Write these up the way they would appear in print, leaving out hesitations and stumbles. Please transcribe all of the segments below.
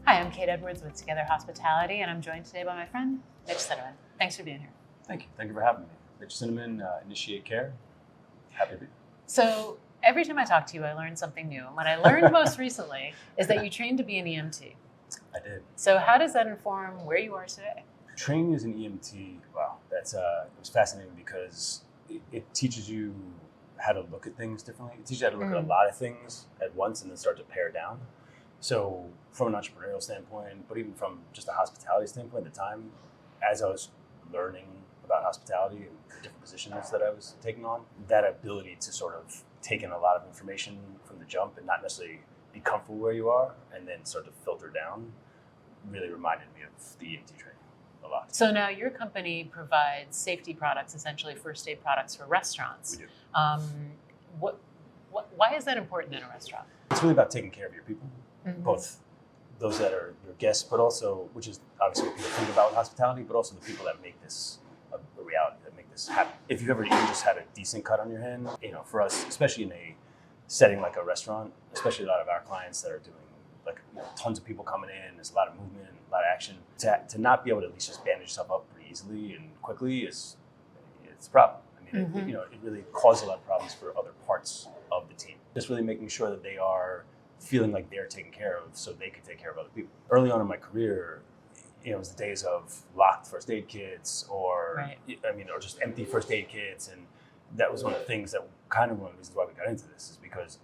Hi, I'm Kate Edwards with Together Hospitality, and I'm joined today by my friend, Mitch Cynamon. Thanks for being here. Thank you. Thank you for having me. Mitch Cynamon, Initiate Care. Happy to be here. So every time I talk to you, I learn something new. And what I learned most recently is that you trained to be an EMT. I did. So how does that inform where you are today? Training as an EMT, wow, it was fascinating because it teaches you how to look at things differently. It teaches you how to look at a lot of things at once and then start to pare down. So from an entrepreneurial standpoint, but even from just a hospitality standpoint at the time, as I was learning about hospitality and the different positions that I was taking on, that ability to sort of take in a lot of information from the jump and not necessarily be comfortable where you are and then start to filter down really reminded me of the EMT training a lot. So now your company provides safety products, essentially first aid products for restaurants. We do. Why is that important in a restaurant? It's really about taking care of your people. Both those that are your guests, but also, which is obviously what people think about with hospitality, but also the people that make this a reality, that make this happen. If you've ever even just had a decent cut on your hand, for us, especially in a setting like a restaurant, especially a lot of our clients that are doing tons of people coming in, there's a lot of movement, a lot of action, to not be able to at least just bandage yourself up pretty easily and quickly it's a problem. I mean, it really causes a lot of problems for other parts of the team. Just really making sure that they are feeling like they're taken care of so they can take care of other people. Early on in my career, it was the days of locked first aid kits or just empty first aid kits. And that was one of the things that one of the reasons why we got into this is because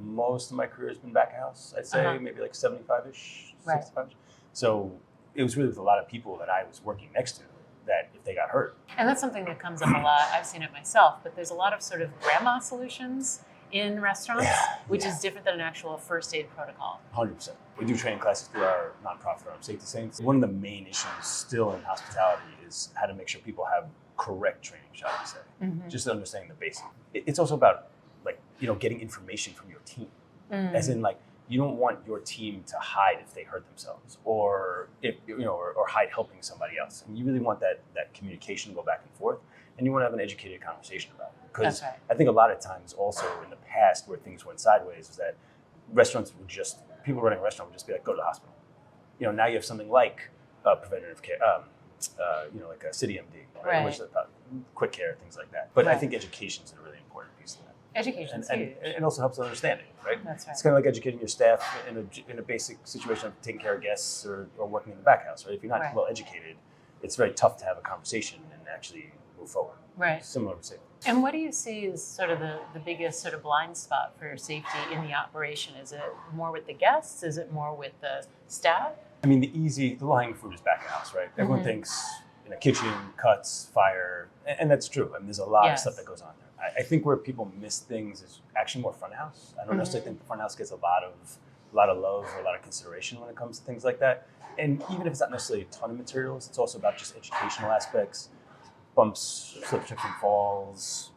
most of my career has been back of house, I'd say, maybe like 75-ish, 65-ish. So it was really with a lot of people that I was working next to that if they got hurt. And that's something that comes up a lot. I've seen it myself, but there's a lot of sort of grandma solutions in restaurants, which is different than an actual first aid protocol. 100%. We do training classes through our nonprofit arm, Safety Saints. One of the main issues still in hospitality is how to make sure people have correct training, shall we say. Just understanding the basics. It's also about getting information from your team. As in you don't want your team to hide if they hurt themselves or or hide helping somebody else. And you really want that communication to go back and forth, and you want to have an educated conversation about it. Because I think a lot of times also in the past where things went sideways is that people running a restaurant would just be like, go to the hospital. Now you have something like preventative care, like a City MD, which is about quick care, things like that. But I think education is a really important piece of that. Education is huge. And it also helps understanding, right? That's right. It's kind of like educating your staff in a basic situation of taking care of guests or working in the back house, right? If you're not well educated, it's very tough to have a conversation and actually move forward. Right. Similar to safety. And what do you see as sort of the biggest sort of blind spot for safety in the operation? Is it more with the guests? Is it more with the staff? I mean, the low-hanging fruit is back of house, right? Everyone thinks in a kitchen, cuts, fire, and that's true. I mean, there's a lot of stuff that goes on there. I think where people miss things is actually more front of house. I don't necessarily think the front of house gets a lot of love or a lot of consideration when it comes to things like that. And even if it's not necessarily a ton of materials, it's also about just educational aspects, bumps, slip, trips, and falls,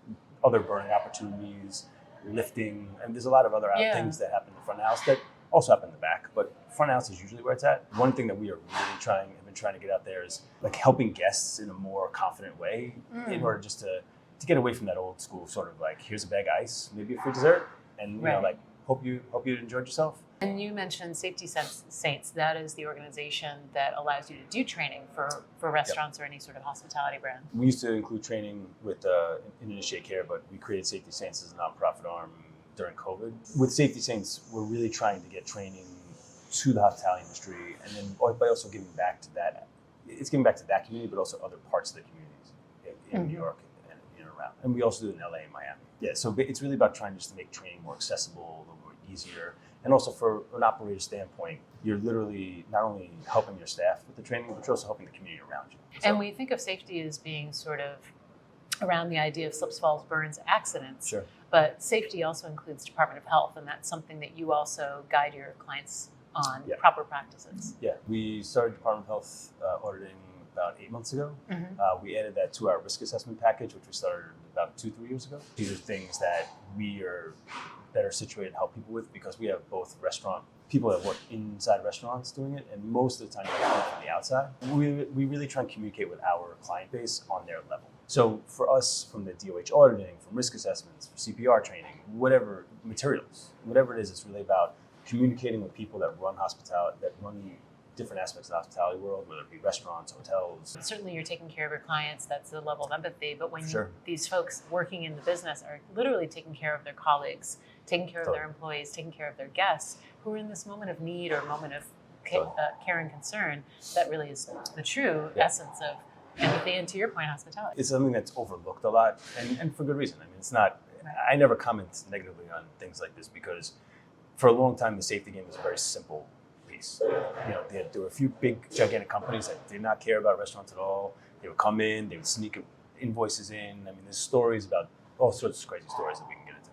other burning opportunities, lifting, and there's a lot of other things that happen in the front of house that also happen in the back. But front of house is usually where it's at. One thing that we are really have been trying to get out there is helping guests in a more confident way in order just to get away from that old school sort of here's a bag of ice, maybe a free dessert, and hope you enjoyed yourself. And you mentioned Safety Saints. That is the organization that allows you to do training for restaurants or any sort of hospitality brand. We used to include training with in Initiate Care, but we created Safety Saints as a nonprofit arm during COVID. With Safety Saints, we're really trying to get training to the hospitality industry, and then by also giving back to that. It's giving back to that community, but also other parts of the communities in New York. And we also do it in LA and Miami. Yeah, so it's really about trying just to make training more accessible, a little more easier. And also for an operator standpoint, you're literally not only helping your staff with the training, but you're also helping the community around you. So, and we think of safety as being sort of around the idea of slips, falls, burns, accidents. Sure. But safety also includes Department of Health, and that's something that you also guide your clients on, proper practices. Yeah, we started Department of Health auditing about 8 months ago. We added that to our risk assessment package, which we started about 2-3 years ago. These are things that we are better situated to help people with because we have both people that work inside restaurants doing it, and most of the time they're from the outside. We really try and communicate with our client base on their level. So for us, from the DOH auditing, from risk assessments, for CPR training, whatever materials, whatever it is, it's really about communicating with people that run hospitality, that run different aspects of the hospitality world, whether it be restaurants, hotels. Certainly you're taking care of your clients, that's the level of empathy, but when Sure. these folks working in the business are literally taking care of their colleagues, taking care of their Totally. employees, taking care of their guests who are in this moment of need or moment of care and concern, that really is the true essence of empathy and, to your point, hospitality. It's something that's overlooked a lot, and for good reason. I mean, it's not, I never comment negatively on things like this because for a long time, the safety game was a very simple piece. You know, there were a few big, gigantic companies that did not care about restaurants at all. They would come in, they would sneak invoices in. I mean, there's stories about all sorts of crazy stories that we can get into.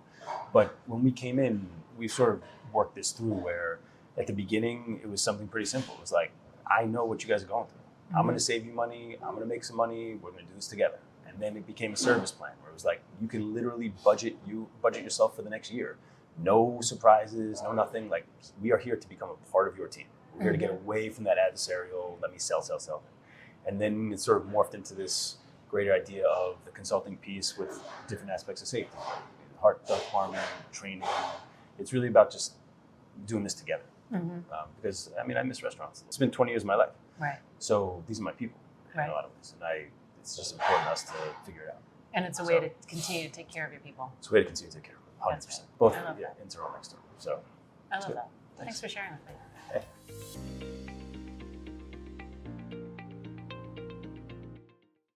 But when we came in, we sort of worked this through where at the beginning, it was something pretty simple. It was like, I know what you guys are going through. Mm-hmm. I'm going to save you money. I'm going to make some money. We're going to do this together. And then it became a service plan where it was like, you can literally budget yourself for the next year. No surprises, no nothing. Like, we are here to become a part of your team. We're here to get away from that adversarial, let me sell. And then it sort of morphed into this greater idea of the consulting piece with different aspects of safety. Heart department, training. It's really about just doing this together. Mm-hmm. Because, I mean, I miss restaurants. It's been 20 years of my life. Right. So these are my people in Right. a lot of ways. And it's just important for us to figure it out. And it's a way to continue to take care of your people. It's a way to continue to take care of them, 100%. That's right. Both I love that. internal and external. So I love good. that. Thanks for sharing with me. hey.